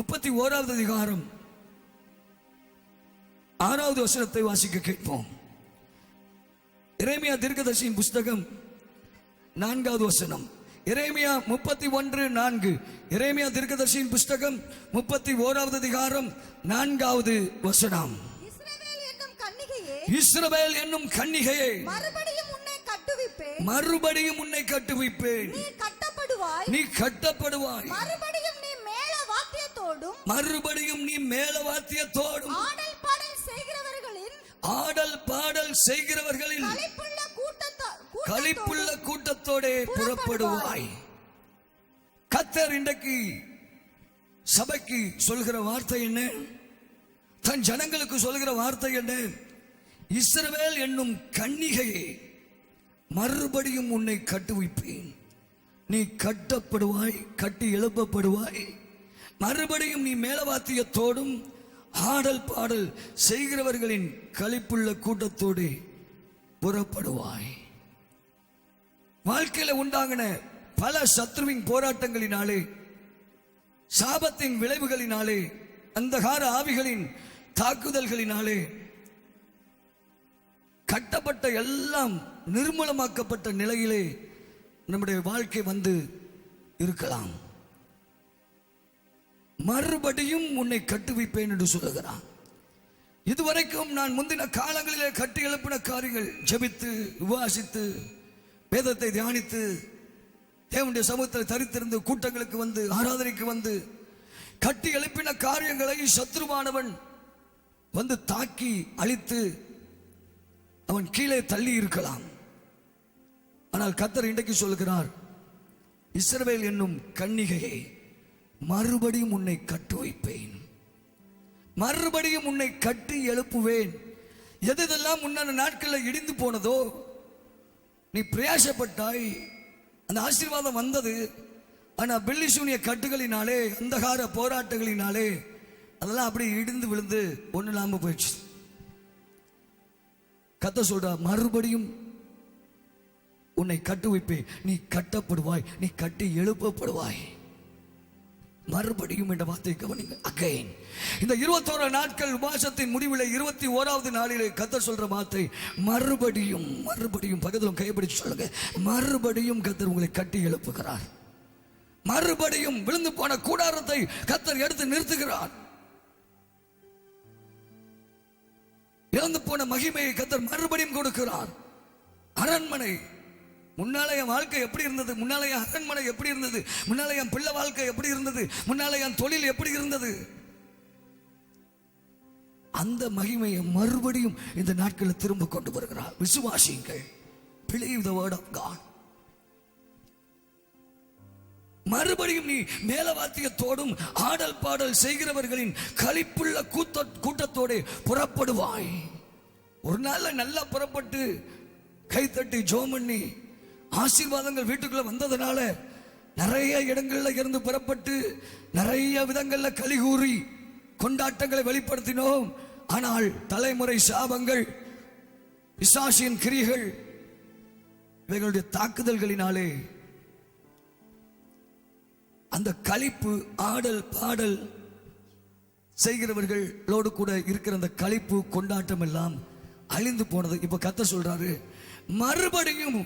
31வது அதிகாரம் 6வது வசனத்தை வாசிக்க கேட்போம். எரேமியா தீர்க்கதரிசியின் புஸ்தகம் 4வது வசனம். எரேமியா 31:4. எரேமியா தீர்க்கதரிசியின் புஸ்தகம் 31வது அதிகாரம் 4வது வசனம். இஸ்ரவேல் என்னும் கன்னிகையே, மறுபடியும் உன்னை கட்டுவிப்பேன். நீ கட்டப்படுவாய். மறுபடியும் நீ மேல வாத்தியத்தோடும் ஆடல் பாடல் செய்கிறவர்களின் களிப்புள்ள கூட்டத்தோடே புறப்படுவாய். கர்த்தர் இன்றைக்கு சபைக்கு சொல்கிற வார்த்தை என்ன? தன் ஜனங்களுக்கு சொல்கிற வார்த்தை என்ன? இஸ்ரவேல் என்னும் கன்னிகையே, மறுபடியும் உன்னை கட்டுவிப்பேன். நீ கட்டப்படுவாய், கட்டி எழுப்பப்படுவாய். மறுபடியும் நீ மேலவாத்தியத்தோடும் ஆடல் பாடல் செய்கிறவர்களின் களிப்புள்ள கூட்டத்தோடு புறப்படுவாய். வாழ்க்கையில உண்டாகின பல சத்ருவின் போராட்டங்களினாலே, சாபத்தின் விளைவுகளினாலே, அந்தகார ஆவிகளின் தாக்குதல்களினாலே கட்டப்பட்ட எல்லாம் நிர்மூலமாக்கப்பட்ட நிலையிலே நம்முடைய வாழ்க்கை வந்து இருக்கலாம். மறுபடியும் உன்னை கட்டுவிப்பேன் என்று சொல்லுகிறான். இதுவரைக்கும் நான் முந்தின காலங்களிலே கட்டி எழுப்பின காரியங்கள், ஜெபித்து உபவாசித்து வேதத்தை தியானித்து தேவனுடைய சமூகத்தில் தரித்திருந்து கூட்டங்களுக்கு வந்து ஆராதனைக்கு வந்து கட்டி எழுப்பின காரியங்களை சத்ருவானவன் வந்து தாக்கி அழித்து அவன் கீழே தள்ளி இருக்கலாம். ஆனால் கர்த்தர் இன்றைக்கு சொல்கிறார், இஸ்ரவேல் என்னும் கன்னிகையை, மறுபடியும் உன்னை கட்டு வைப்பேன். மறுபடியும் உன்னை கட்டி எழுப்புவேன். எதெல்லாம் முன்னாடி நாட்களில் இடிந்து போனதோ, நீ பிரயாசப்பட்டாய், அந்த ஆசீர்வாதம் வந்தது. ஆனால் பில்லி சூனிய கட்டுகளினாலே, அந்தகார போராட்டங்களினாலே அதெல்லாம் அப்படி இடிந்து விழுந்து ஒன்றும் இல்லாமல் போயிடுச்சு. கர்த்தர் சொல்றா, மறுபடியும் உன்னை கட்டு வைப்பேன். நீ கட்டப்படுவாய், நீ கட்டி எழுப்பப்படுவாய். மறுபடியும் என்ற வார்த்தை கவனிங்க. அகைன், இந்த 21 நாட்கள் உபவாசத்தின் முடிவில் 21வது நாளிலே கர்த்தர் சொல்ற வார்த்தை மறுபடியும். மறுபடியும் பக்கத்தில் கைப்பிடிச்சு சொல்லுங்க, மறுபடியும் கர்த்தர் உங்களை கட்டி எழுப்புகிறார். மறுபடியும் விழுந்து போன கூடாரத்தை கர்த்தர் எடுத்து நிறுத்துகிறார். இழந்து போன மகிமையை கர்த்தர் மறுபடியும் கொடுக்கிறார். அரண்மனை, முன்னாலே என் வாழ்க்கை எப்படி இருந்தது, முன்னாலே என் அரண்மனை எப்படி இருந்தது, முன்னாலே என் பிள்ளை வாழ்க்கை எப்படி இருந்தது, முன்னாலே என் தொழில் எப்படி இருந்தது, அந்த மகிமையை மறுபடியும் இந்த நாட்களில் திரும்ப கொண்டு வருகிறார். விசுவாசியுங்கள். Believe the word of God. மறுபடியும் நீ மேலவாத்தியத்தோடும் ஆடல் பாடல் செய்கிறவர்களின் களிப்புள்ள கூட்டத்தோடு புறப்படுவாய். ஒரு நாள்ல நல்லா புறப்பட்டு கைத்தட்டி ஜெபம் பண்ணி ஆசீர்வாதங்கள் வீட்டுக்குள்ள வந்ததுனால நிறைய இடங்கள்ல இருந்து புறப்பட்டு நிறைய விதங்கள்ல கலிகூறி கொண்டாட்டங்களை வெளிப்படுத்தினோம். ஆனால் தலைமுறை சாபங்கள், பிசாசின் கிரியைகள், இவைகளுடைய தாக்குதல்களினாலே அந்த களிப்பு, ஆடல் பாடல் செய்கிறவர்களோடு கூட இருக்கிற அந்த களிப்பு கொண்டாட்டம் எல்லாம் அழிந்து போனது. இப்ப கர்த்தர் சொல்றாரு, மறுபடியும்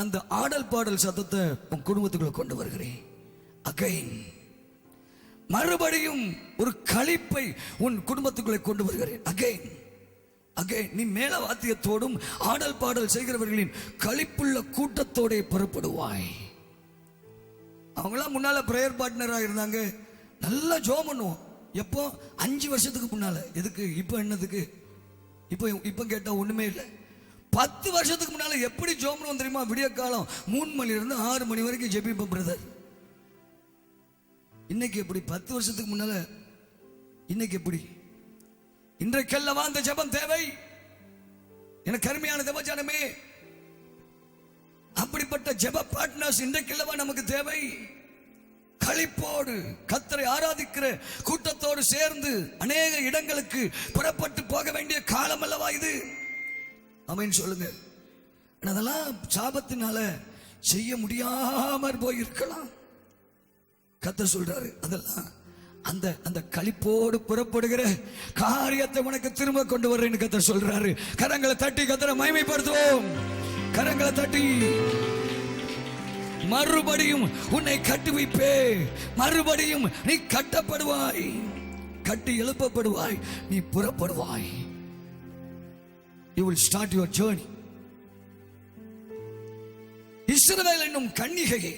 அந்த ஆடல் பாடல் சத்தத்தை உன் குடும்பத்துக்குள்ள கொண்டு வருகிறேன். அகைன், மறுபடியும் ஒரு களிப்பை உன் குடும்பத்துக்குள்ளே கொண்டு வருகிறேன். அகைன் அகைன், நீ மேல வாத்தியத்தோடும் ஆடல் பாடல் செய்கிறவர்களின் களிப்புள்ள கூட்டத்தோட புறப்படுவாய். அவங்களாம் முன்னால பிரேயர் பார்ட்னராக இருந்தாங்க, நல்லா ஜெபம் பண்ணுவோம். எப்போ? 5 வருஷத்துக்கு முன்னால. எதுக்கு இப்போ? என்னதுக்கு இப்போ கேட்டா ஒண்ணுமே இல்லை. 10 வருஷத்துக்கு முன்னால எப்படி ஜெபம் பண்ணுவோம் தெரியுமா? விடிய காலம் 3 மணிலிருந்து 6 மணி வரைக்கும் ஜெபிப்போம் பிரதர். இன்னைக்கு எப்படி? 10 வருஷத்துக்கு முன்னால இன்னைக்கு எப்படி? இன்றைக்கல்லவா அந்த ஜெபம் தேவை? எனக்கு அருமையான தேவஜனமே, அப்படிப்பட்ட ஜெப பார்ட்னர்ஸ் இன்றைக்கல்லவா நமக்கு தேவை. களிப்போடு கர்த்தரை ஆராதிக்கிற கூட்டத்தோடு சேர்ந்து அநேக இடங்களுக்கு புறப்பட்டு போக வேண்டிய காலம் அல்லவா இது? ஆமென் சொல்லுங்க. அதெல்லாம் சாபத்தினால செய்ய முடியாம போயிருக்கலாம். கர்த்தர் சொல்றாரு, அதெல்லாம் அந்த அந்த களிப்போடு புறப்படுகிற காரியத்தை உனக்கு திரும்ப கொண்டு வர்றேன்னு கர்த்தர் சொல்றாரு. கரங்களை தட்டி கர்த்தரை மகிமைப்படுத்துவோம். கரங்களை தட்டி. மறுபடியும் உன்னை கட்டுவிப்பே, மறுபடியும் நீ கட்டப்படுவாய், கட்டி எழுப்பப்படுவாய், நீ புறப்படுவாய். You will start your journey. இஸ்ரவேல் என்னும் கன்னிகையே,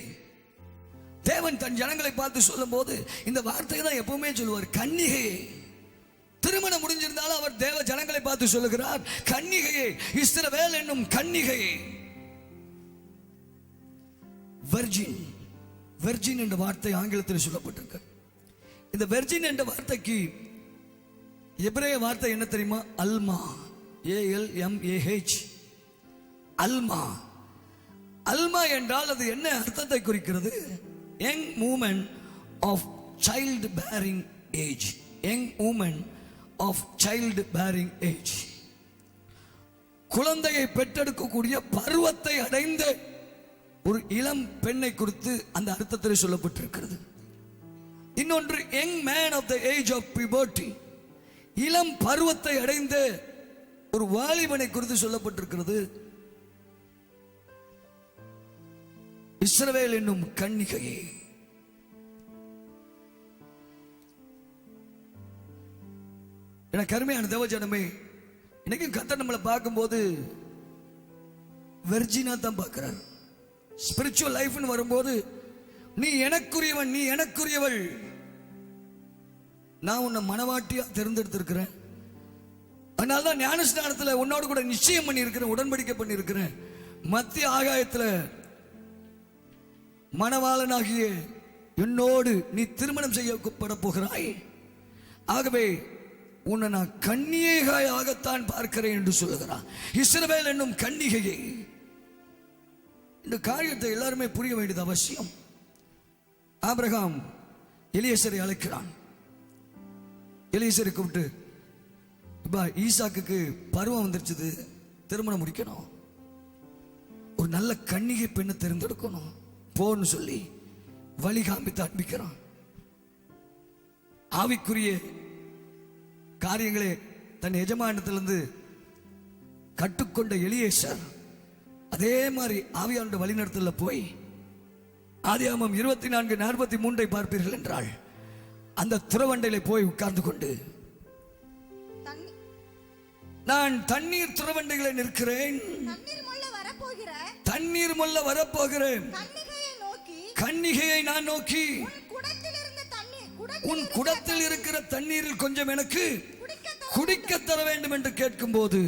தேவன் தன் ஜனங்களை பார்த்து சொல்லும் போது இந்த வார்த்தையை தான் எப்பவுமே சொல்லுவார், கன்னிகையே. திருமணம் முடிஞ்சிருந்தாலும் அவர் தேவ ஜனங்களை பார்த்து சொல்லுகிறார், கன்னிகையே, இஸ்ரவேல் என்னும் கன்னிகையே. வெர்ஜின், வெர்ஜின் என்ற வார்த்தை ஆங்கிலத்தில் சொல்லப்பட்டிருக்கு. இந்த வெர்ஜின் என்ற வார்த்தைக்கு எபிரேய வார்த்தை என்ன தெரியுமா? அல்மா, ALMAH, அல்மா. அல்மா என்றால் அது என்ன அர்த்தத்தை குறிக்கிறது? Young women of child bearing age. Young women of child bearing age. குழந்தையை பெற்றெடுக்கக்கூடிய பருவத்தை அடைந்த ஒரு இளம் பெண்ணை குறித்து அந்த அர்த்தத்தில் சொல்லப்பட்டிருக்கிறது. இன்னொன்று young man of the age of puberty, இளம் பருவத்தை அடைந்த ஒரு வாலிபனை குறித்து சொல்லப்பட்டிருக்கிறது. இஸ்ரவேல் என்னும் கன்னிகையே, எனக்கு அருமையான தேவஜனமே, இன்னைக்கு கர்த்தர் நம்மளை பார்க்கும்போது வெர்ஜினா தான் பார்க்கிறார். ஸ்பிரிச்சுவல் லைஃப்னு வரும்போது நீ எனக்குரியவன், நீ எனக்குரியவள், நான் உன்னை மனவாட்டியா தேர்ந்தெடுத்திருக்கிறேன். அதனால்தான் ஞானஸ்நானத்தில் உன்னோடு கூட நிச்சயம் பண்ணி இருக்கிறேன், உடன்படிக்கை பண்ணி இருக்கிறேன். மத்திய ஆகாயத்தில் மணவாளனாகிய என்னோடு நீ திருமணம் செய்யப்பட போகிறாய். ஆகவே உன்னை நான் கன்னிகையாகத்தான் பார்க்கிறேன் என்று சொல்லுகிறான். இஸ்ரவேல் என்னும் கன்னிகையை. இந்த காரியத்தை எல்லாருமே புரிய வேண்டியது அவசியம். ஆபிரகாம் எலியேசரை அழைக்கிறான். எலியேசரை கூப்பிட்டு, இப்ப ஈசாக்குக்கு பருவம் வந்துருச்சு, திருமணம் முடிக்கணும், ஒரு நல்ல கன்னிகை பெண்ணை தேர்ந்தெடுக்கணும் போன்னு சொல்லி வழி காண்பித்து அனுப்பிக்கிறான். ஆவிக்குரிய காரியங்களே தன் எஜமானத்திலிருந்து கட்டுக்கொண்ட எலியேசர் அதே மாதிரி ஆவியானுடைய வழிநடத்தல போய் ஆதியாகமம் 24:43 பார்ப்பீர்கள் என்றால் அந்த துறவண்டையில போய் உட்கார்ந்து கொண்டு, நான் தண்ணீர் துறவண்டைகளை நிற்கிறேன், தண்ணீர் மொல்ல வரப்போகிறேன், கன்னிகையை நான் நோக்கி உன் குடத்தில் இருக்கிற தண்ணீரில் கொஞ்சம் எனக்கு குடிக்க தர வேண்டும் என்று கேட்கும் போது,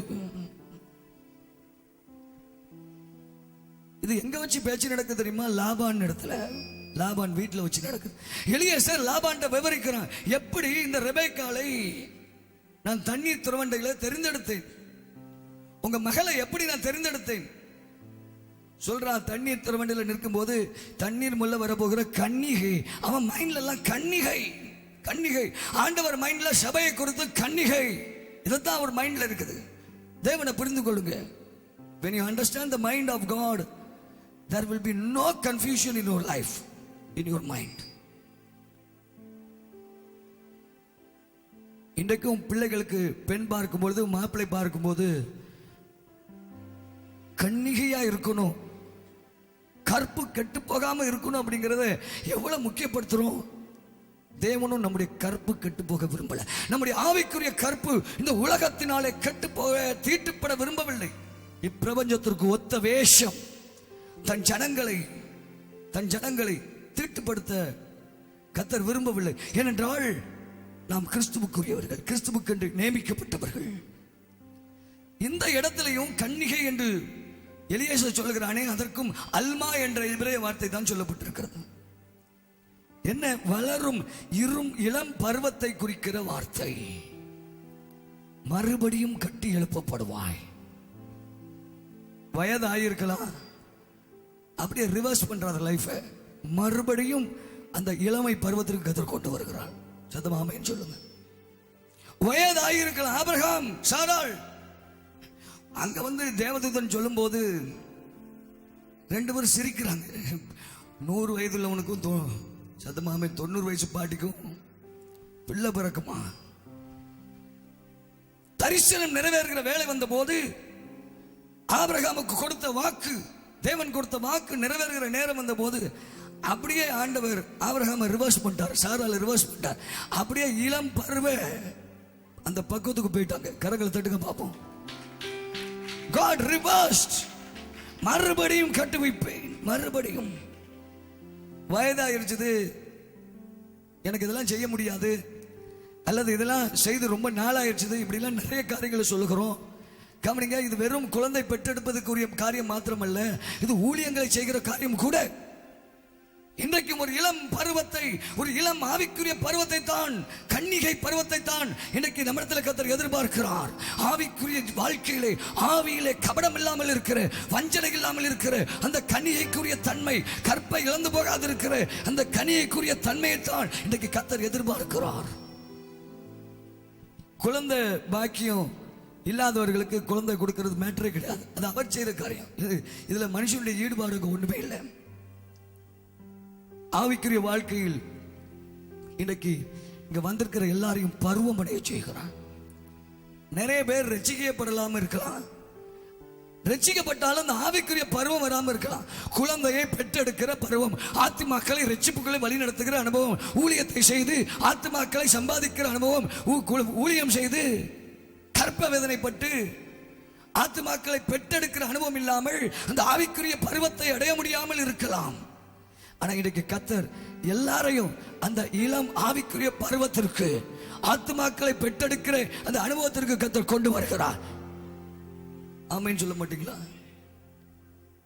இது எங்க வச்சு பேச்சு நடக்குது தெரியுமா? லாபான் இடத்துல, லாபான் வீட்டில் வச்சு நடக்குது. எலியேசர் லாபான்ட்ட விவரிக்கிறான், எப்படி இந்த ரெபேக்காளை நான் தண்ணீர் துறவண்டைகளை தெரிந்தெடுத்தேன், உங்க மகளை எப்படி நான் தெரிந்தெடுத்தேன் சொல்றான். தண்ணீர் துறவண்டையில் நிற்கும் போது தண்ணீர் முல்ல வரப்போகிற கன்னிகை. அவன் மைண்ட்ல எல்லாம் கன்னிகை, கன்னிகை. ஆண்டவர் மைண்ட்ல சபையை குறித்து கன்னிகை, இதுதான் அவர் மைண்ட்ல இருக்குது. தேவனை புரிந்து கொள்ளுங்க. when you understand the mind of God, there will be no confusion in your life, in your mind. இன்றைக்கும் பிள்ளைகளுக்கு பெண் பார்க்கும்போது, மாப்பிள்ளை பார்க்கும்போது கன்னிகையா இருக்கணும், கற்பு கெட்டு போகாம இருக்கணும் அப்படிங்கறத எவ்வளவு முக்கியப்படுத்துறோம். தேவனும் நம்முடைய கற்பு கெட்டு போக விரும்பல. நம்முடைய ஆவிக்குரிய கற்பு இந்த உலகத்தினாலே கெட்டு போக தீட்டுப்பட விரும்பவில்லை. இப்பிரபஞ்சத்திற்கு ஒத்த வேஷம் தன் ஜனங்களை தீட்டுப்படுத்த கர்த்தர் விரும்பவில்லை. ஏனென்றால் நாம் கிறிஸ்துவுக்குரியவர்கள், கிறிஸ்துவுக்கென்று நியமிக்கப்பட்டவர்கள். இந்த இடத்திலையும் கன்னிகை என்று எலியேசர் சொல்லுகிறானே, அதற்கும் அல்மா என்ற எபிரேய வார்த்தை தான் சொல்லப்பட்டிருக்கிறது. என்ன? வளரும் இளம் பருவத்தை குறிக்கிற வார்த்தை. மறுபடியும் கட்டி எழுப்பப்படுவாய். வயது ஆயிருக்கலாம், அப்படியே ரிவர்ஸ் பண்றாத லைஃப், மறுபடியும் அந்த இளமை பருவத்திற்கு கர்த்தர் கொண்டு வருகிறார். சத்தமாமேன்னு சொல்லுங்க. வயது ஆயிருக்கலாம். ஆபிரகாம், சாராள் அங்க வந்து தேவதூதன் சொல்லும் போது 2 பேரும் சிரிக்கிறாங்க. 100 வயது உள்ளவனுக்கும் சத்தமாமே 90 வயசு பாட்டிக்கும் பிள்ளை பிறக்குமா? தரிசனம் நிறைவேறுகிற வேலை வந்த போது ஆபிரகாமுக்கு கொடுத்த வாக்கு, தேவன் கொடுத்த வாக்கு நிறைவேறுகிற நேரம் வந்த போது அப்படியே ஆண்டவர் ஆபிரகாமை ரிவர்ஸ் பண்ணிட்டார், சாரால ரிவர்ஸ் பண்ணிட்டார். அப்படியே இளம் பருவ அந்த பக்குவத்துக்கு போயிட்டாங்க. கரங்களை தட்டுங்க பார்ப்போம். God reversed. மறுபடியும் கட்டு வைப்பேன். மறுபடியும் வயதாயிருச்சது, எனக்கு இதெல்லாம் செய்ய முடியாது, அல்லது இதெல்லாம் செய்து ரொம்ப நாளாயிருச்சது, இப்படிலாம் நிறைய காரியங்களை சொல்லுகிறோம். கவனிங்க, இது வெறும் குழந்தை பெற்றெடுப்பதற்குரிய காரியம் மாத்திரமல்ல, இது ஊழியங்களை செய்கிற காரியம் கூட. இன்றைக்கும் ஒரு இளம் பருவத்தை, ஒரு இளம் ஆவிக்குரிய பருவத்தை தான், கன்னிகை பருவத்தை தான் இன்றைக்கு நம்மிடத்தில் கர்த்தர் எதிர்பார்க்கிறார். ஆவிக்குரிய வாழ்க்கையிலே, ஆவியிலே கபடம் இல்லாமல் இருக்கிற, வஞ்சனை இல்லாமல் இருக்கிற அந்த கன்னிகைக்குரிய தன்மை, கற்பை இழந்து போகாது இருக்கிற அந்த கன்னிகைக்குரிய தன்மையை தான் இன்றைக்கு கர்த்தர் எதிர்பார்க்கிறார். குழந்தை பாக்கியம் இல்லாதவர்களுக்கு குழந்தை கொடுக்கிறது மேட்டரே கிடையாது. அது அவர் செய்கிற காரியம். இதுல மனுஷனுடைய ஈடுபாடுக்கு ஒண்ணுமே இல்லை. ஆவிக்குரிய வாழ்க்கையில் இன்னைக்கு இங்க வந்திருக்கிற எல்லாரையும் பருவம் அடைய செய்கிறான். நிறைய பேர் ரட்சிக்கப்படலாம இருக்கலாம், ரட்சிக்கப்பட்டாலும் அந்த ஆவிக்குரிய பருவம் வராம இருக்கலாம். குழந்தையை பெற்றெடுக்கிற பருவம், ஆத்துமாக்களை ரட்சிப்புகளை வழி நடத்துகிற அனுபவம், ஊழியத்தை செய்து ஆத்துமாக்களை சம்பாதிக்கிற அனுபவம், ஊழியம் செய்து கற்ப வேதனைப்பட்டு ஆத்துமாக்களை பெற்றெடுக்கிற அனுபவம் இல்லாமல் அந்த ஆவிக்குரிய பருவத்தை அடைய முடியாமல் இருக்கலாம். ஆனா இன்றைக்கு கர்த்தர் எல்லாரையும் அந்த இளம் ஆவிக்குரிய பருவத்திற்கு, ஆத்துமாக்களை பெற்றெடுக்கிற அந்த அனுபவத்திற்கு கர்த்தர் கொண்டு வருகிறார். ஆமென் சொல்ல மாட்டீங்களா?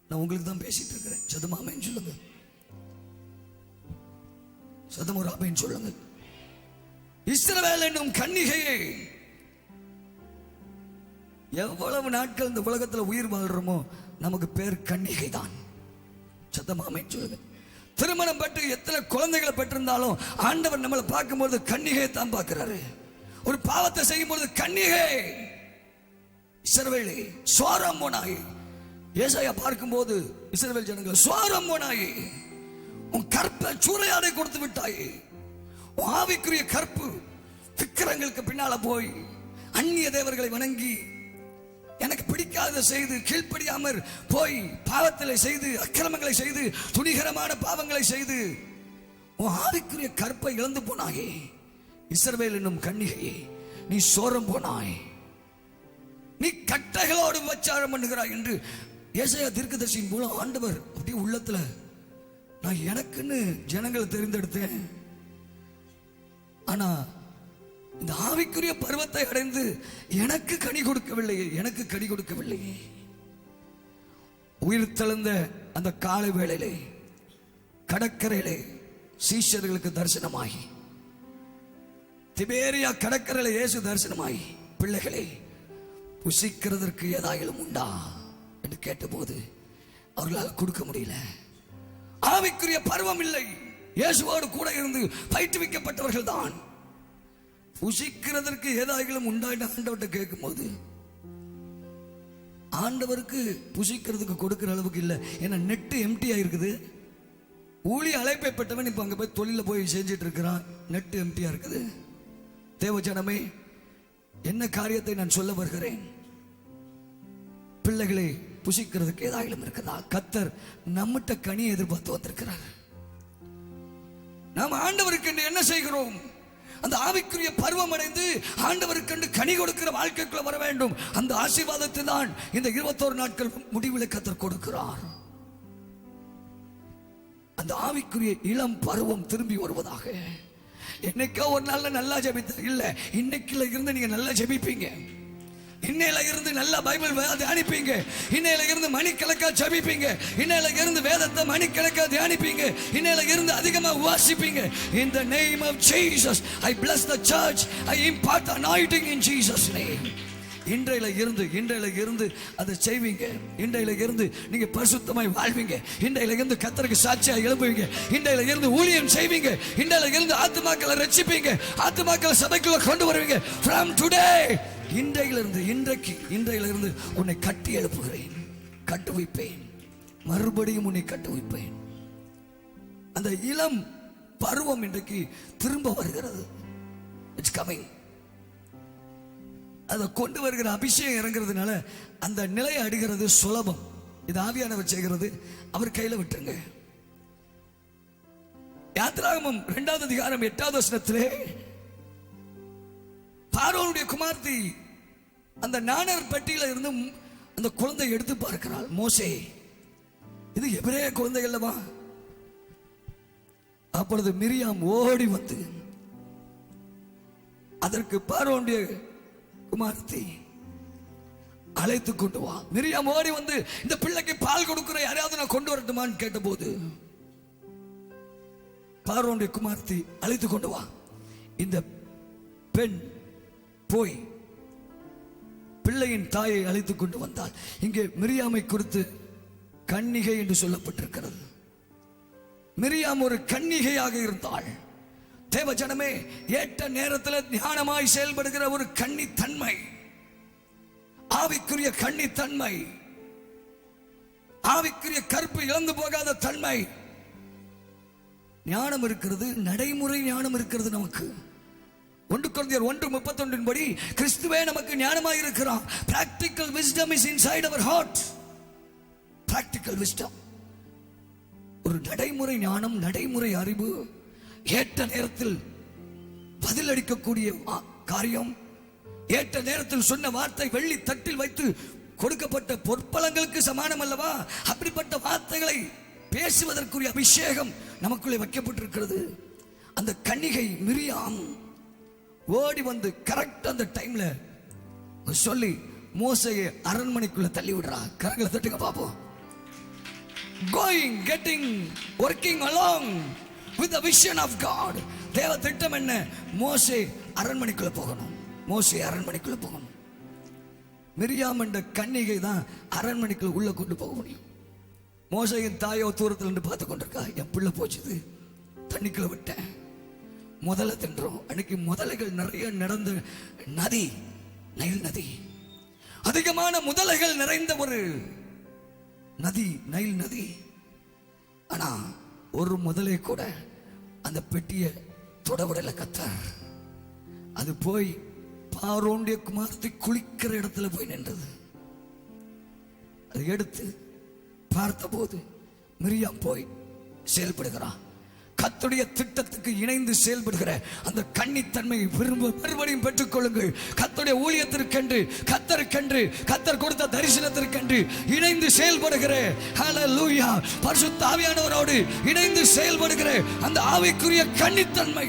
நான் உங்களுக்கு தான் பேசிட்டு இருக்கிறேன். சதம் ஆமென் சொல்லுங்க. சதம் ஒரு ஆமென் சொல்லுங்க. இஸ்ரவேல் என்னும் கன்னிகையே, எவ்வளவு நாட்கள் இந்த உலகத்தில் உயிர் வாழ்றோமோ நமக்கு பேர் கன்னிகை தான். சதம் ஆமென் சொல்லுங்க. திருமணம் பெற்று எத்தனை குழந்தைகளை பெற்றிருந்தாலும் ஆண்டவர் நம்மளை பார்க்கும்போது கன்னிகையை தான் பார்க்கிறாரு. ஒரு பாவத்தை செய்யும் பொழுது கன்னிகை, இஸ்ரவேலே சோரம் போனாய். ஏசாயா பார்க்கும்போது இஸ்ரவேல் ஜனங்கள் சோரம் போனாய், உன் கற்பை சூறையாடை கொடுத்து விட்டாய். உன் ஆவிக்குரிய கற்பு விக்கிரங்களுக்கு பின்னால போய் அந்நிய தேவர்களை வணங்கி எனக்கு பிடிக்காத செய்து, கீழ்ப்படியாமற் போய் பாவங்களை செய்து, அக்கிரமங்களை செய்து, துணிகரமான பாவங்களை செய்து உன் ஆவிக்குரிய கற்பை இழந்து போனாயே. இஸ்ரவேல் என்னும் கன்னிகையே, நீ சோரம் போனாய், நீ கட்டைகளோடு வச்சாரம் பண்ணுகிறாய் என்று ஏசாயா தீர்க்கதரிசியின் மூலம் ஆண்டவர் அப்படியே உள்ளத்துல, நான் எனக்குன்னு ஜனங்களை தெரிந்தெடுத்தேன், ஆனா இந்த ஆவிக்குரிய பருவத்தை அடைந்து எனக்கு கனி கொடுக்கவில்லையே, எனக்கு கனி கொடுக்கவில்லையே. உயிர் தெழுந்த அந்த காலை வேளையிலே கடற்கரையிலே சீஷர்களுக்கு தரிசனமாகி, திபேரியா கடற்கரையில இயேசு தரிசனமாகி, பிள்ளைகளே புசிக்கிறதற்கு ஏதாயிலும் உண்டா என்று கேட்டபோது அவர்களால் கொடுக்க முடியல. ஆவிக்குரிய பருவம் இல்லை. இயேசுவோடு கூட இருந்து பயிற்றுவிக்கப்பட்டவர்கள் தான். புசிக்கிறதற்கு ஏதாயிலும் உண்டாயிட்டு ஆண்டவர்கிட்ட கேட்கும் போது ஆண்டவருக்கு புசிக்கிறதுக்கு கொடுக்கிற அளவுக்கு இல்லை. ஏன்னா நெட்டு எம்டி ஆயிருக்குது. ஊழிய அழைப்பை பெற்றவன் இப்ப அங்க போய் தொழில போய் செஞ்சிட்டு இருக்கிறான். நெட்டு எம்டியா இருக்குது. தேவஜனமே, என்ன காரியத்தை நான் சொல்ல வருகிறேன்? பிள்ளைகளை புசிக்கிறதுக்கு ஏதாயிலும் இருக்குதா? கர்த்தர் நம்மகிட்ட கனியை எதிர்பார்த்து வந்திருக்கிறார். நாம் ஆண்டவருக்கு என்ன செய்கிறோம்? அந்த ஆவிக்குரிய பருவம் அடைந்து ஆண்டவருக்கு கனி கொடுக்கிற வாழ்க்கைக்குள்ள வர வேண்டும். அந்த ஆசீர்வாதத்தை தான் இந்த 21 நாட்கள் முடிவில் கர்த்தர் கொடுக்கிறார். அந்த ஆவிக்குரிய இளம் பருவம் திரும்பி வருவதாக. என்னைக்கோ ஒரு நாள்ல நல்லா ஜெபித்த இல்ல, இன்னைக்குல இருந்து நீங்க நல்லா ஜெபிப்பீங்க. இன்னையில இருந்து நல்லா பைபிள் தியானிப்பீங்க. இன்னையில இருந்து மணிக்கணக்கா ஜெபிப்பீங்க. இன்னையில இருந்து வேதத்தை மணிக்கணக்கா தியானிப்பீங்க. இன்னையில இருந்து அதிகமா வாசிப்பீங்க. In the name of Jesus, I bless the church. I impart anointing in Jesus' name. இன்றையில இருந்து அதை செய்வீங்க. இன்றையில இருந்து நீங்க பரிசுத்தமாய் வாழ்வீங்க. இன்றையில இருந்து கர்த்தருக்கு சாட்சியா எழும்புவீங்க. இன்றையில இருந்து ஊழியம் செய்வீங்க. இன்றையில இருந்து ஆத்துமாக்களை ரட்சிப்பீங்க. ஆத்துமாக்களை சபைக்குள்ள கொண்டு வருவீங்க. From today, இன்றையில இருந்து உன்னை கட்டி எழுப்புகிறேன், கட்டுவிப்பேன், மறுபடியும் உன்னை கட்டுவிப்பேன். அந்த இளம் பருவம் இன்றைக்கு திரும்ப வருகிறது. It's coming. அதை கொண்டு வருகிற அபிஷேகம் இறங்குறதுனால அந்த நிலையை அடைகிறது சுலபம். இது ஆவியானவர் செய்கிறது, அவர் கையில விட்டுருங்க. யாத்திராகமம் 2வது அதிகாரம் 8வது வசனத்திலே பார்வோனுடைய குமார்த்தி அந்த நாணர் பெட்டியில இருந்து அந்த குழந்தை எடுத்து பார்க்கிறாள். மோசே, இது எபிரேய குழந்தை அல்லவா? அப்பொழுது மிரியாம் ஓடி வந்து அதற்கு பார்வோனுடைய குமார்த்தி அழைத்து கொண்டு வா. மிரியாம் ஓடி வந்து, இந்த பிள்ளைக்கு பால் கொடுக்கிற யாரையாவது நான் கொண்டு வரட்டுமான்னு கேட்டபோது பார்வோனுடைய குமார்த்தி அழைத்து கொண்டு வா. இந்த பெண் போய் பிள்ளையின் தாயை அழைத்து கொண்டு வந்தாள். இங்கே மிரியாமை குறித்து கன்னிகை என்று சொல்லப்பட்டிருக்கிறது. மிரியாம் ஒரு கன்னிகையாக இருந்தாள். தேவ ஜனமே, ஏற்ற நேரத்தில் ஞானமாய் செயல்படுகிற ஒரு கன்னித்தன்மை, ஆவிக்குரிய கன்னித்தன்மை, ஆவிக்குரிய கற்பு இழந்து போகாத தன்மை, ஞானம் இருக்கிறது, நடைமுறை ஞானம் இருக்கிறது. நமக்கு 1 கொரிந்தியர் 1:31 படி கிறிஸ்துவே நமக்கு ஞானமாய் இருக்கிறார். practical wisdom is inside our heart. practical wisdom, ஒரு நடைமுறை ஞானம், நடைமுறை அறிவு, ஏற்ற நேரத்தில் பதிலளிக்கக்கூடிய காரியம், ஏற்ற நேரத்தில் சொன்ன வார்த்தை வெள்ளி தட்டில் வைத்து கொடுக்கப்பட்ட பொற்பலங்களுக்கு சமானம் அல்லவா? அப்படிப்பட்ட வார்த்தைகளை பேசுவதற்குரிய அபிஷேகம் நமக்குள்ளே வைக்கப்பட்டிருக்கிறது. அந்த கன்னிகை மிரியாம் ஓடி வந்து கரெக்ட் அந்த டைம்ல சொல்லி மோசேயை அரண்மனைக்குள்ள தள்ளி விடுறா. கரங்களை தட்டுங்க பாப்போம். Going, getting, working along with the vision of God. தேவ திட்டம் என்ன? மோசே அரண்மனைக்குள்ள போகணும். மோசே அரண்மனைக்குள்ள போகணும். மிரியாம் என்ற கன்னிகை தான் அரண்மனைக்குள்ள உள்ள கொண்டு போக முடியும். மோசையின் தாயோ தூரத்தில் இருந்து பார்த்து கொண்டிருக்கா. என் பிள்ளை போச்சுது, தண்ணிக்குள்ள விட்டேன், முதல்ல தின்றோம். அன்னைக்கு முதலைகள் நிறைய நடந்த நதி, நைல் நதி, அதிகமான முதலைகள் நிறைந்த ஒரு நதி, நைல் நதி. ஆனா ஒரு முதலை கூட அந்த பெட்டியை தொடவிடல கர்த்தர். அது போய் பார்வோனுடைய குமாரத்தை குளிக்கிற இடத்துல போய் நின்றது. அது எடுத்து பார்த்தபோது மிரியாம் போய் செயல்படுகிறான். கர்த்தருடைய திட்டத்துக்கு இணைந்து செயல்படுகிற அந்த கன்னித்தன்மையை மறுபடியும் பெற்றுக் கொள்ளுங்கள். கர்த்தருடைய ஊழியத்திற்கென்று, கர்த்தருக்கென்று, கர்த்தர் கொடுத்த தரிசனத்திற்கென்று இணைந்து செயல்படுகிற, ஹல்லேலூயா, பரிசுத்த ஆவியானவரோடு இணைந்து செயல்படுகிற அந்த ஆவிக்குரிய கன்னித்தன்மை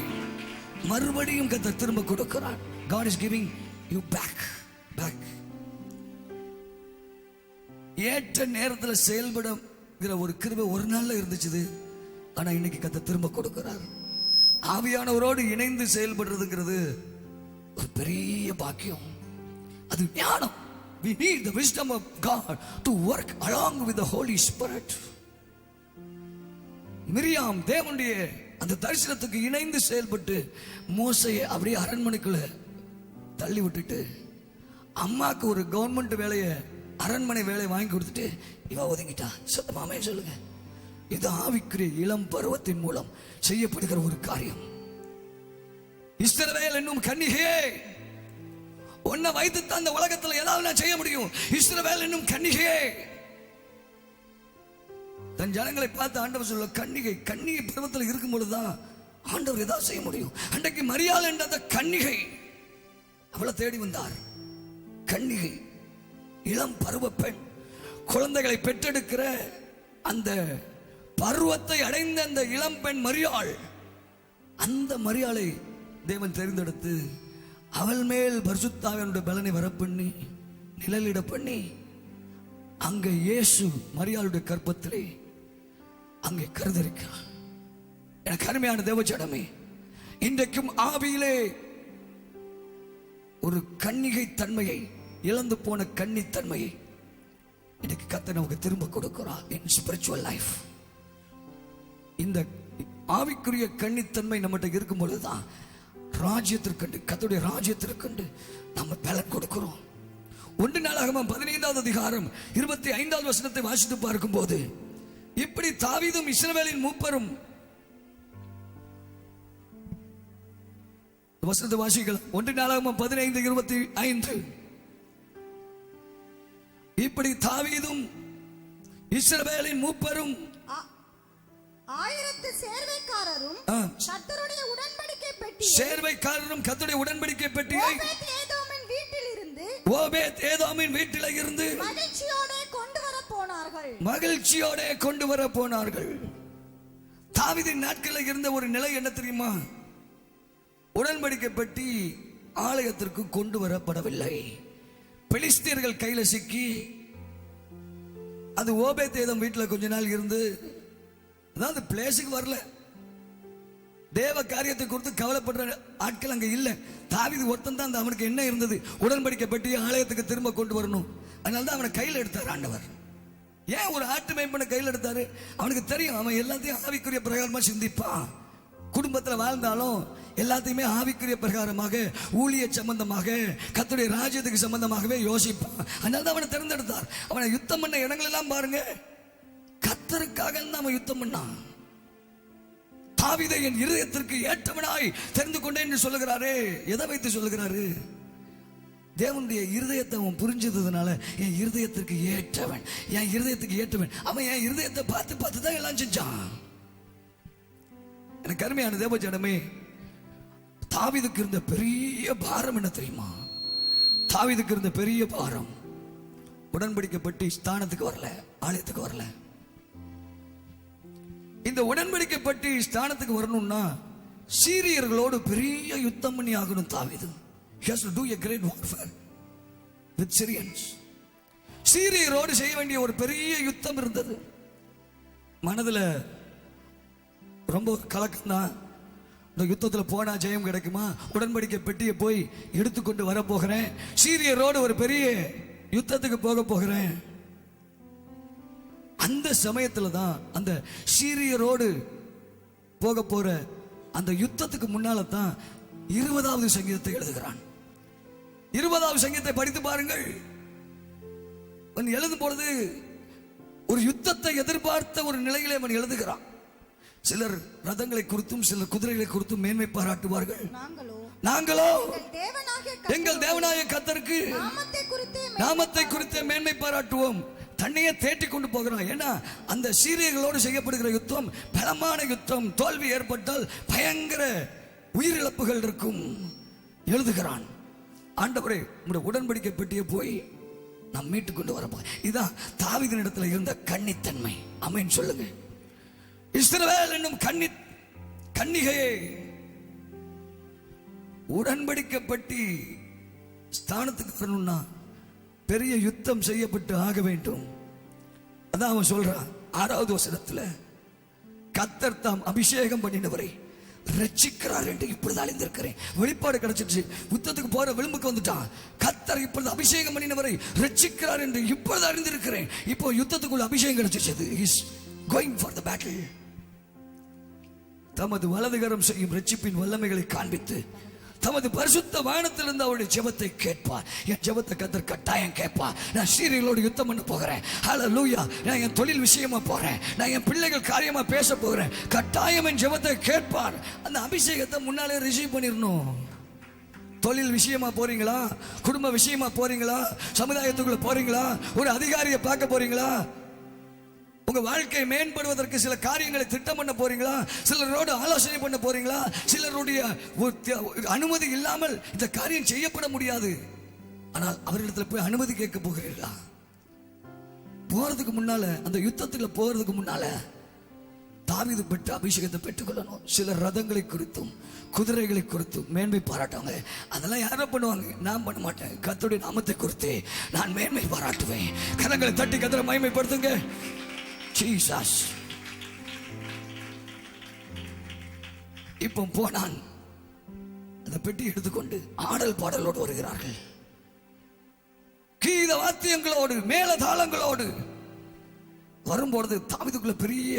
மறுபடியும் கர்த்தர் திரும்ப கொடுக்கிறார். God is giving you back. ஏற்ற நேரத்தில் செயல்படுகிற ஒரு கிருபை ஒரு நாள்ல இருந்துச்சு. ஆனா இன்னைக்கு கர்த்தர் திரும்ப கொடுக்கிறார். ஆவியானவரோடு இணைந்து செயல்படுறதுங்கிறது ஒரு பெரிய பாக்கியம். அது ஞானம். We need the wisdom of God to work along with the Holy Spirit. Miriam தேவனுடைய அந்த தரிசனத்துக்கு இணைந்து செயல்பட்டு மோசையை அப்படியே அரண்மனைக்குள்ள தள்ளி விட்டுட்டு, அம்மாக்கு ஒரு கவர்மெண்ட் வேலையை, அரண்மனை வேலையை வாங்கி கொடுத்துட்டு இவ ஒதுங்கிட்டா. சத்தமாமே சொல்லுங்க. இது ஆவிக்குரிய இளம் பருவத்தின் மூலம் செய்யப்படுகிற ஒரு காரியம். இஸ்ரவேல் என்னும் கன்னிகையே, உன்னை வைத்து அந்த உலகத்தில் ஏதாவது நான் செய்ய முடியும். இஸ்ரவேல் என்னும் கன்னிகையே, தன் ஜனங்களை பார்த்து ஆண்டவர் சொல்ல, கன்னிகை பருவத்தில் இருக்கும் பொழுதுதான் ஆண்டவர் ஏதாவது செய்ய முடியும். அன்றைக்கு மரியாள் என்ற அந்த கன்னிகை அவளை தேடி வந்தார். கன்னிகை, இளம் பருவ பெண், குழந்தைகளை பெற்றெடுக்கிற அந்த பருவத்தை அடைந்த அந்த இளம் பெண் மரியாள். அந்த மரியாளை தேவன் தெரிந்தெடுத்து அவள் மேல் பரிசுத்த ஆவியானவருடைய பலனை வரப்பண்ணி நிழலிட பண்ணி அங்கே இயேசு மரியாளுடைய கர்ப்பத்திலே அங்கே கருதரிக்கிறார். எனக்கு அருமையான தேவஜனமே, இன்றைக்கும் ஆவியிலே ஒரு கன்னிகை தன்மையை, இழந்து போன கன்னித்தன்மையை இன்னைக்கு கர்த்தர் நமக்கு திரும்ப கொடுக்கிறார். இன் ஸ்பிரிச்சுவல் லைஃப் இந்த ஆவிக்குரிய கன்னித்தன்மை நம்மகிட்ட இருக்கும் பொழுதுதான் ராஜ்யத்திற்கண்டு, கர்த்தருடைய ராஜ்யத்திற்கண்டு நம்ம பலன் கொடுக்கிறோம். 1 நாளாகமம் 15வது அதிகாரம் 25வது வசனத்தை வாசித்து பார்க்கும் போது, இப்படி தாவீதும் இஸ்ரவேலின் மூப்பரும் வசனத்தை வாசிக்கலாம். 1 நாளாகமம் 15:25. இப்படி தாவீதும் இஸ்ரவேலின் மூப்பரும் 1000 சேர்வைக்காரரும் கர்த்தருடைய உடன்படிக்கை பெட்டியை ஓபேத் ஏதோமின் வீட்டிலிருந்து மகிழ்ச்சியோட கொண்டு வர போனார்கள். தாவீதின் நாட்களில் இருந்த ஒரு நிலை என்ன தெரியுமா? உடன்படிக்கை பெட்டி ஆலயத்திற்கு கொண்டு வரப்படவில்லை. பெலிஸ்தியர்கள் கையில சிக்கி அது ஓபேத் ஏதோம் வீட்டில் கொஞ்ச நாள் இருந்து, அதாவது பிளேஸுக்கு வரல, தேவ காரியத்தை குறித்து கவலைப்படுற ஆட்கள் அங்க இல்ல. தாவீது ஒருத்தன் தான் அவனுக்கு என்ன இருந்தது? உடன்படிக்கை பெட்டி ஆலயத்துக்கு திரும்ப கொண்டு வரணும். அதனாலதான் அவனை கையில் எடுத்தார் ஆண்டவர். ஏன் ஒரு ஆட்டு மேய்ப்பனை கையில் எடுத்தாரு? அவனுக்கு தெரியும் அவன் எல்லாத்தையும் ஆவிக்குரிய பிரகாரமா சிந்திப்பான். குடும்பத்தில் வாழ்ந்தாலும் எல்லாத்தையுமே ஆவிக்குரிய பிரகாரமாக, ஊழிய சம்பந்தமாக, கர்த்தருடைய ராஜ்யத்துக்கு சம்பந்தமாகவே யோசிப்பான். அதனால அவனை தேர்ந்தெடுத்தார். அவனை யுத்தம் பண்ண இடங்கள் எல்லாம் பாருங்க, கர்த்தருக்காக அவன் யுத்தம் பண்ணான். தாவீதை என் இருதயத்திற்கு ஏற்றவனாய் தெரிந்து கொண்டேன் என்று சொல்லுகிறாரே. எதை வைத்து சொல்லுகிறாரு? தேவனுடைய இருதயத்தை அவன் புரிஞ்சதுனால என் இருதயத்திற்கு ஏற்றவன், என் இருதயத்துக்கு ஏற்றவன். அவன் என் இருதயத்தை பார்த்து பார்த்து தான் எல்லாம் செஞ்சான். எனக்கு அருமையான தேவஜனமே, தாவீதுக்கு இருந்த பெரிய பாரம் என்ன தெரியுமா? தாவீதுக்கு இருந்த பெரிய பாரம் உடன்படிக்கை பெட்டி ஸ்தானத்துக்கு வரல, ஆலயத்துக்கு வரல. இந்த உடன்படிக்கை பெட்டி ஸ்தானத்துக்கு வரணும்னா சீரியர்களோடு பெரிய யுத்தம் பண்ணி ஆகணும். தாவீது he has to do a great warfare with Syrians. சீரியரோடு செய்ய வேண்டிய ஒரு பெரிய யுத்தம் இருந்தது. மனதுல ரொம்ப கலக்கம் தான். இந்த யுத்தத்தில் போனா ஜெயம் கிடைக்குமா? உடன்படிக்கை பெட்டியை போய் எடுத்துக்கொண்டு வர போகிறேன், சீரியரோடு ஒரு பெரிய யுத்தத்துக்கு போக போகிறேன். அந்த சமயத்துல தான் அந்த சீரியரோடு போக போற அந்த யுத்தத்துக்கு முன்னால தான் 20வது சங்கீதத்தை எழுதுகிறான். 20வது சங்கீதத்தை படித்து பாருங்கள். அவன் எழுதும் பொழுது ஒரு யுத்தத்தை எதிர்பார்த்த ஒரு நிலையிலே அவன் எழுதுகிறான். சிலர் ரதங்களை குறித்தும் சிலர் குதிரைகளை குறித்தும் மேன்மை பாராட்டுவார்கள். நாங்களோ எங்கள் தேவனாய கர்த்தருக்கு நாமத்தை குறித்து மேன்மை பாராட்டுவோம். தன்னையே தேட்டி கொண்டு போகிறான். ஏன்னா அந்த சீரியர்களோடு செய்யப்படுகிற யுத்தம் பலமான யுத்தம். தோல்வி ஏற்பட்டால் பயங்கர உயிரிழப்புகள் இருக்கும். எழுதுகிறான், ஆண்டவரே உங்களுடைய உடன்படிக்கை பெட்டியை போய் நாம் மீட்டு கொண்டு வரப்போ. இதான் தாவீதின் இடத்துல இருந்த கன்னித்தன்மை. ஆமென் சொல்லுங்க. இஸ்ரவேல் என்னும் கன்னிகையே, உடன்படிக்கை பெட்டி ஸ்தானத்துக்கு வரணும்னா பெரிய யுத்தம் செய்யப்பட்டு ஆக வேண்டும். அதான் அவன் சொல்றான் 6வது வசனத்துல, கர்த்தர் தாம் அபிஷேகம் பண்ணினவரை ரட்சிக்கிறார் என்று இப்பொழுது அறிந்திருக்கிறேன். வெளிப்பாடு கிடைச்சிருச்சு. யுத்தத்துக்கு போற விளிம்புக்கு வந்துட்டான். கர்த்தர் இப்பொழுது அபிஷேகம் பண்ணினவரை ரட்சிக்கிறார் என்று இப்பொழுது அறிந்திருக்கிறேன். இப்போ யுத்தத்துக்குள்ள அபிஷேகம் கிடைச்சிருச்சு. He is going for the battle. தமது வலதுகரம் செய்யும் ரட்சிப்பின் வல்லமைகளை காண்பித்து தமது பரிசுத்த வானத்திலிருந்து அவருடைய ஜெபத்தை கேட்பார். என் ஜெபத்தை கர்த்தர் கட்டாயம் கேட்பார். நான் சீரியர்களோடு யுத்தம் பண்ண போகிறேன். ஹல்லேலூயா. நான் என் தொழில் விஷயமா போறேன், நான் என் பிள்ளைகள் காரியமா பேச போகிறேன். கட்டாயம் என் ஜெபத்தை கேட்பார். அந்த அபிஷேகத்தை முன்னாலே ரிசீவ் பண்ணிடணும். தொழில் விஷயமா போறீங்களா? குடும்ப விஷயமா போறீங்களா? சமுதாயத்துக்குள்ள போறீங்களா? ஒரு அதிகாரியை பார்க்க போறீங்களா? உங்க வாழ்க்கை மேம்படுவதற்கு சில காரியங்களை திட்டம் பண்ண போறீங்களா? சிலரோடு ஆலோசனை பண்ண போறீங்களா? சிலருடைய அனுமதி இல்லாமல் இந்த காரியம் செய்யப்பட முடியாது. ஆனால் அவர்களிடத்துல போய் அனுமதி கேட்க போகிறீர்களா? போறதுக்கு முன்னால, அந்த யுத்தத்துல போறதுக்கு முன்னால தாவீது பெற்ற அபிஷேகத்தை பெற்றுக்கொள்ளணும். சிலர் ரதங்களை குறித்தும் குதிரைகளை குறித்தும் மேன்மை பாராட்டுவாங்க. அதெல்லாம் யாரோ பண்ணுவாங்க, நான் பண்ண மாட்டேன். கர்த்தருடைய நாமத்தை குறித்து நான் மேன்மை பாராட்டுவேன். கரங்களை தட்டி கர்த்தரை மகிமைப்படுத்துங்க. ஜீசஸ். இப்போ போனான், அந்த பெட்டி எடுத்துக்கொண்டு ஆடல் பாடலோடு வருகிறார்கள். கீத வாத்தியங்களோடு மேலதாளங்களோடு வரும்பொழுது தாவீதுக்குள்ள பெரிய,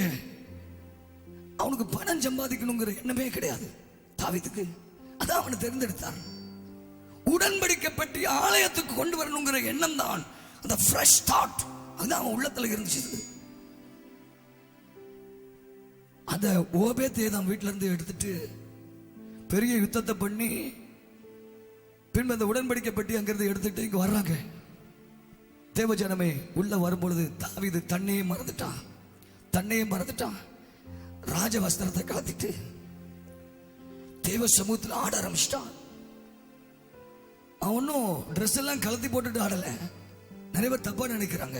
அவனுக்கு பணம் சம்பாதிக்கணுங்கிற எண்ணமே கிடையாது தாவீதுக்கு. அதான் அவனை தேர்ந்தெடுத்தான். உடன்படிக்கை பெட்டி ஆலயத்துக்கு கொண்டு வரணுங்கிற எண்ணம் தான், அந்த ஃப்ரெஷ் தாட் அதுதான் அவன் உள்ளத்துல இருந்துச்சு. அந்த ஓபேத் ஏதோம் வீட்டில இருந்து எடுத்துட்டு பெரிய யுத்தத்தை பண்ணி பின்பு அந்த உடன்படிக்கை பெட்டி அங்கிருந்து எடுத்துட்டு இங்க வர்றாங்க. தேவஜனமே உள்ள வரும்பொழுது தாவீது தன்னையே மறந்துட்டான். ராஜ வஸ்திரத்தை கலத்திட்டு தேவ சமூகத்தில் ஆட ஆரம்பிச்சிட்டான். அவனும் ட்ரெஸ் எல்லாம் கலத்தி போட்டுட்டு ஆடல. நிறைய பேர் தப்பா நினைக்கிறாங்க.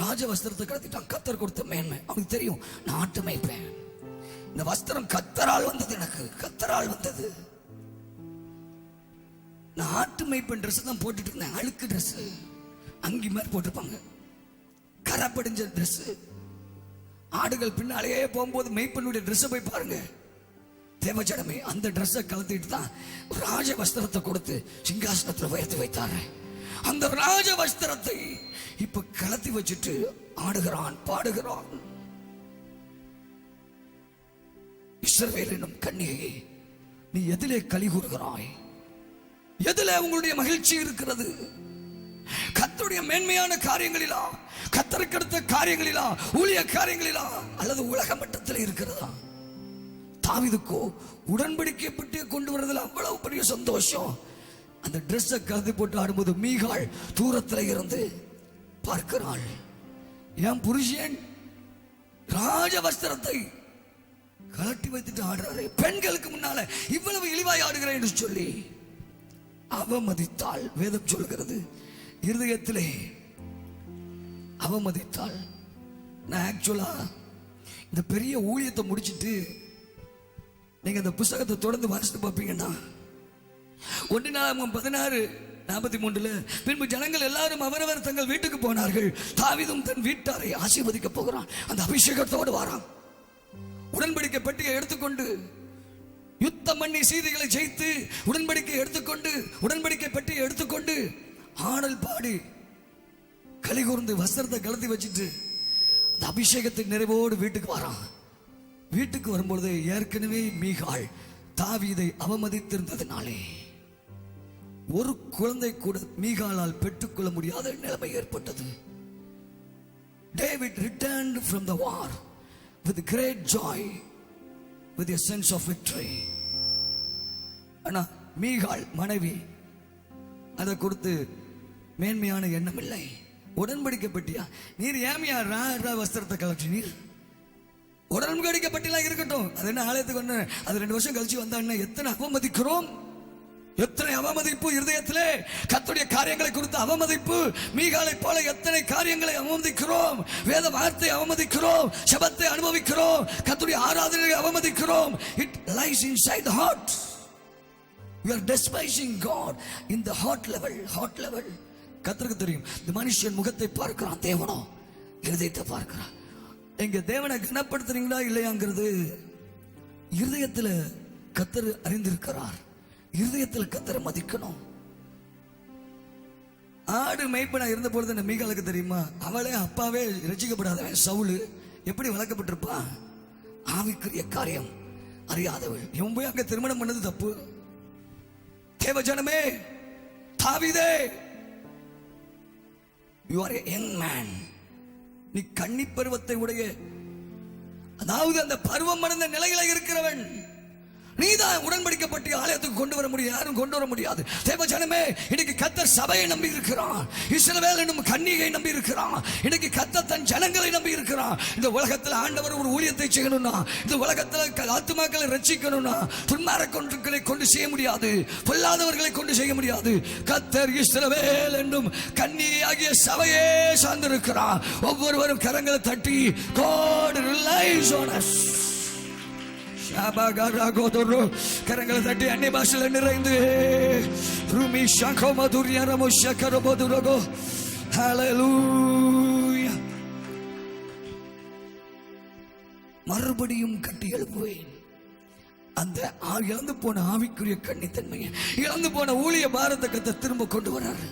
ராஜ வஸ்திரத்தை கலத்திட்டான். கத்தர் கொடுத்த மேன்மை அவனுக்கு தெரியும். நான் ஆட்டு மேய்ப்பேன். இந்த வஸ்திரம் கத்தரால் வந்தது, எனக்கு கத்தரால் வந்தது. நான் ஆட்டு மேய்ப்பன் ட்ரெஸ் தான் போட்டுட்டு இருந்தேன். அழுக்கு ட்ரெஸ், அங்கி மாதிரி போட்டிருப்பாங்க, கரை படிஞ்ச ட்ரெஸ். ஆடுகள் பின்னாலேயே போகும்போது மெய்ப்பனுடைய ட்ரெஸ்ஸை போய் பாருங்க. தேவஜனமே அந்த ட்ரெஸ்ஸை கலத்திட்டு தான் ராஜ வஸ்திரத்தை கொடுத்து சிங்காசனத்தில் உயர்த்தி வைத்தாரு. அந்த ராஜ வஸ்திரத்தை இப்ப கலத்தி வச்சுட்டு ஆடுகிறான், பாடுகிறான். இஸ்ரவேல் என்னும் கன்னிகையே, நீ எதிலே களி கூறுகிறாய்? எதிலே உங்களுடைய மகிழ்ச்சி இருக்கிறது? கர்த்தருடைய மேன்மையான காரியங்களிலா, கர்த்தருக்கு அடுத்த காரியங்களிலா, ஊழிய காரியங்களிலா, அல்லது உலக மட்டத்தில் இருக்கிறதா? தாவீதுக்கோ உடன்படிக்கை பெட்டியை கொண்டு வரதுல அவ்வளவு பெரிய சந்தோஷம். அந்த ட்ரெஸ்ஸை கலந்து போட்டு ஆடும்போது மீகாள் தூரத்தில் இருந்து பார்க்கிறாள். என் புருஷன் ராஜ வஸ்திரத்தை கலட்டி வைத்துட்டு ஆடுறாரு. பெண்களுக்கு முன்னால இவ்வளவு இழிவாய் ஆடுகிறேன் என்று சொல்லி அவமதித்தாள். வேதம் சொல்கிறது இருதயத்திலே அவமதித்தாள். நான் ஆக்சுவலா இந்த பெரிய ஊழியத்தை முடிச்சிட்டு நீங்க இந்த புத்தகத்தை தொடர்ந்து வாசித்து பார்ப்பீங்கன்னா 1:16-43 பின்பு ஜனங்கள் எல்லாரும் அவரவர் தங்கள் வீட்டுக்கு போனார்கள். தாவீதும் தன் வீட்டாரை ஆசீர்வதிக்க போகிறான். அந்த அபிஷேகத்தோடு வாரான். உடன்படிக்கை பெட்டியை எடுத்துக்கொண்டு யுத்தம் பண்ணி சீதைகளை ஜெயித்து உடன்படிக்கை எடுத்துக்கொண்டு உடன்படிக்கை பெட்டியை எடுத்துக்கொண்டு ஆடல் பாடி களி கூர்ந்து வஸ்திரத்தை கலத்தி வச்சுட்டு அந்த அபிஷேகத்தின் நிறைவோடு வீட்டுக்கு வரான். வீட்டுக்கு வரும்பொழுது ஏற்கனவே மீகாள் தாவீதை அவமதித்திருந்ததினாலே ஒரு குழந்தை கூட மீகாளால் பெற்றுக்கொள்ள முடியாத நிலைமை ஏற்பட்டது. David returned from the war with great joy, with a sense of victory. ஆனா மீகாள் மனைவி அதை கொடுத்து மேன்மையான எண்ணம் இல்லை. உடன்படிக்கை பெட்டியா, நீர் ஏமியா வஸ்திரத்தை கலற்றி நீர் உடன்படிக்கை பெட்டிலாம் இருக்கட்டும், அது என்ன ஆலயத்துக்கு ஒண்ணு, அது 2 வருஷம் கழிச்சு வந்தா எத்தனை அவமதிக்கிறோம், எத்தனை அவமதிப்பு இருதயத்திலே கர்த்தருடைய காரியங்களை குறித்து அவமதிப்பு. மீகாளை போல எத்தனை காரியங்களை அவமதிக்கிறோம். வேத வார்த்தை அவமதிக்கிறோம், சபத்தை அனுபவிக்கிறோம், கர்த்தருடைய ஆராதனையை அவமதிக்கிறோம். It lies inside the heart. We are despising God in the heart level. கர்த்தருக்கு தெரியும். இந்த மனுஷன் முகத்தை பார்க்கிறான், தேவனோ இருதயத்தை பார்க்கிறான். எங்க தேவனை கனப்படுத்துறீங்களா இல்லையாங்கிறது இருதயத்துல கர்த்தர் அறிந்திருக்கிறார். இருதயத்துல கர்த்தரை மதிக்கணும். ஆடு மேய்ப்பனா இருந்த பொழுது என்ன மீகாளுக்கு தெரியுமா, அவளே அப்பாவே ரசிக்கப்படாதவன் சவுலு எப்படி வளர்க்கப்பட்டிருப்பான். ஆவிக்குரிய காரியம் அறியாதவள். இவன் போய் அங்க திருமணம் பண்ணது தப்பு. தேவஜனமே, தாவீதே, you are a young man. நீ கன்னி பருவத்தை உடைய, அதாவது அந்த பருவம் அடைந்த நிலையில இருக்கிறவன். நீதான் உடன்படிக்கப்பட்ட ஆலயத்துக்கு கொண்டு வர முடியும், யாரும் கொண்டு வர முடியாது. தேவஜனமே, இன்னைக்கு கர்த்தர் சபையை நம்பி இருக்கிறான். இஸ்ரவேல் என்னும் கன்னிகை நம்பி இருக்கிறான். இன்னைக்கு கர்த்தர் தன் ஜனங்களை நம்பி இருக்கிறான். இந்த உலகத்தில் ஆண்டவர் ஒரு ஊழியத்தை செய்யணும்னா, இந்த உலகத்தில் ஆத்துமாக்களை ரட்சிக்கணும்னா துன்மார்க்கர்களை கொண்டு செய்ய முடியாது, பொல்லாதவர்களை கொண்டு செய்ய முடியாது. கர்த்தர் இஸ்ரவேல் என்னும் கன்னிகையாகிய சபையே சார்ந்திருக்கிறான். ஒவ்வொருவரும் கரங்களை தட்டி God relies on us. கரங்களை தட்டி அந்நிய பாஷையில் நிறைந்து மறுபடியும் கட்டி எழுப்புவேன். அந்த இழந்து போன ஆவிக்குரிய கன்னித்தன்மையை, இழந்து போன ஊழிய பாரத கத்தை திரும்ப கொண்டு வர்றாரு.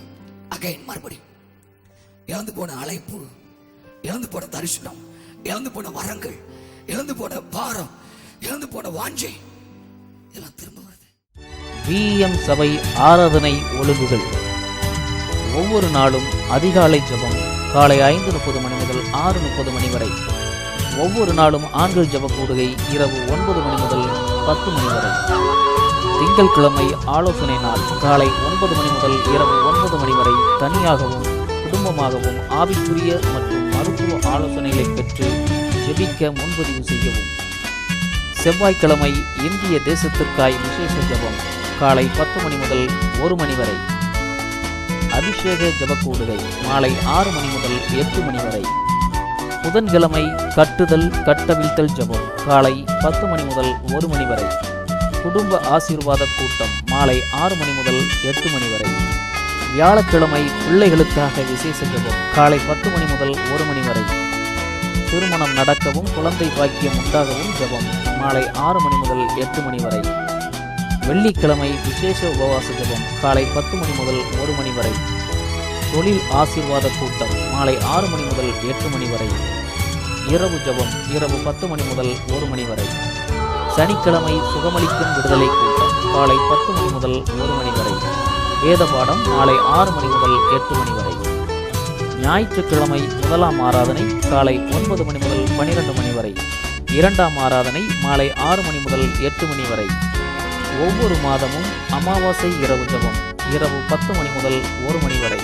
அகைன் மறுபடியும் இழந்து போன அழைப்பு, இழந்து போன தரிசனம், இழந்து போன வரங்கள், இழந்து போன பாரம், இழந்து போன வாஞ்சை இதெல்லாம் திரும்ப வருது. விஎம் சபை ஆராதனை ஒழுங்குகள். ஒவ்வொரு நாளும் அதிகாலை ஜெபம் காலை 5:30 மணி முதல் 6:30 மணி வரை. ஒவ்வொரு நாளும் ஆண்கள் ஜெப கூடுகை இரவு 9 மணி முதல் 10 மணி வரை. திங்கட்கிழமை ஆலோசனை நாள் காலை 9 மணி முதல் இரவு 9 மணி வரை தனியாகவும் குடும்பமாகவும் ஆவிக்குரிய மற்றும் மருத்துவ ஆலோசனைகளை பெற்று ஜெபிக்க முன்பதிவு செய்யவும். செவ்வாய்க்கிழமை இந்திய தேசத்திற்காய் விசேஷ ஜெபம் காலை 10 மணி முதல் 1 மணி வரை. அபிஷேக ஜெபக்கூடுகை மாலை 6 மணி முதல் 8 மணி வரை. புதன்கிழமை கட்டுதல் கட்டவிழ்த்தல் ஜெபம் காலை 10 மணி முதல் 1 மணி வரை. குடும்ப ஆசீர்வாத கூட்டம் மாலை 6 மணி முதல் 8 மணி வரை. வியாழக்கிழமை பிள்ளைகளுக்காக விசேஷ ஜெபம் காலை 10 மணி முதல் 1 மணி வரை. திருமணம் நடக்கவும் குழந்தை பாக்கியம் உண்டாகவும் ஜெபம் மாலை 6 மணி முதல் 8 மணி வரை. வெள்ளிக்கிழமை விசேஷ உபவாச ஜெபம் காலை 10 மணி முதல் 1 மணி வரை. தொழில் ஆசீர்வாத கூட்டம் மாலை 6 மணி முதல் 8 மணி வரை. இரவு ஜெபம் இரவு 10 மணி முதல் 1 மணி வரை. சனிக்கிழமை சுகமளிக்கும் விடுதலை கூட்டம் காலை 10 மணி முதல் 1 மணி வரை. வேத பாடம் மாலை 6 மணி முதல் 8 மணி வரை. ஞாயிற்றுக்கிழமை முதலாம் ஆராதனை காலை 9 மணி முதல் 12 மணி வரை. இரண்டாம் ஆராதனை மாலை 6 மணி முதல் 8 மணி வரை. ஒவ்வொரு மாதமும் அமாவாசை இரவு ஜெபம் இரவு 10 மணி முதல் 1 மணி வரை.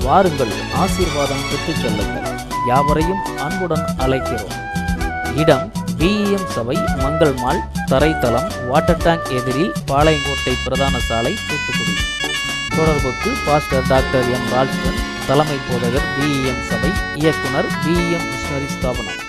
வாருங்கள், ஆசீர்வாதம் பெற்றுச் செல்லுங்கள். யாவரையும் அன்புடன் அழைக்கிறோம். இடம் BEM சபை, மங்கள் மால், தரைத்தளம், வாட்டர் டேங்க் எதிரில், பாளையங்கோட்டை பிரதான சாலை, தூத்துக்குடி. தொடர்புக்கு பாஸ்டர் டாக்டர் M. ராஜ்கன், தலைமை போதகர் BEM சபை, இயக்குனர் BEM மிஷனரி ஸ்தாபனம்.